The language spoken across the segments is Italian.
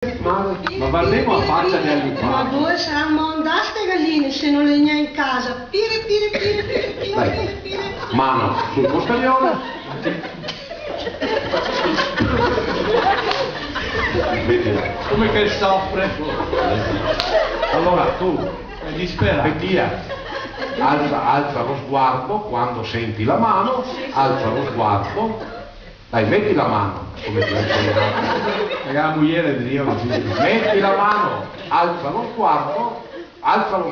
Ma valemo a faccia di aiutare. Ma dove saranno andate ste galline se non le ne ha in casa? Pire. Mano sul postaglione. Come che soffre? Allora tu, È disperato. Bettia, alza lo sguardo quando senti la mano, alza lo sguardo. Dai, metti la mano, come ti ho insegnato. La moglie di Dio così. Metti la mano, alza lo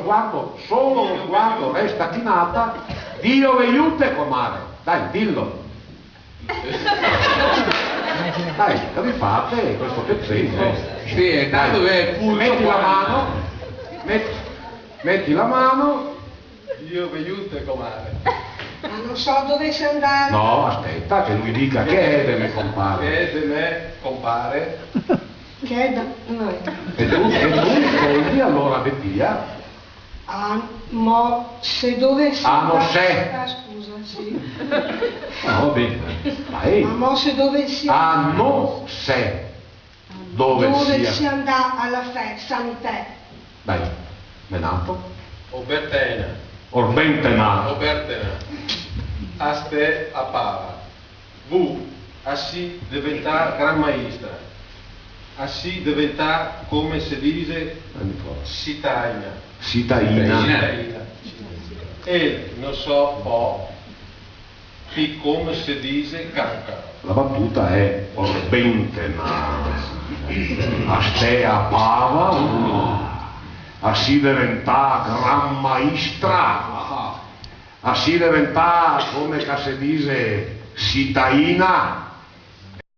sguardo, solo lo sguardo, resta chinata. Dio vi aiuti, comare. Dai, dillo. Dai, che vi fate questo pezzetto? Sì, e tanto è pulso. Metti la mano, metti la mano. Dio vi aiuti, comare. Ma non so dove sia andare. No, aspetta, che lui dica che è deve compare. Che de me compare. Che è da noi. E tu scegli allora Bettia. Ah, mo se dovessi Ah, mo andare- se. Ah, scusa, sì. Va bene. Dai. Ma mo se dovessi Ah, no, se. Dove dovessi sia. andare alla sanità. Dai, menato. Obertena. Orbentenato. Obertena. Aste a pava. V. Assi diventa gran maestra. Assi diventa come si dice citaina. Citaina. E non so po' di come si dice canca. La battuta è orbentenato. Astea pava. A si diventa gran maestra, a si diventa come si dice citaina.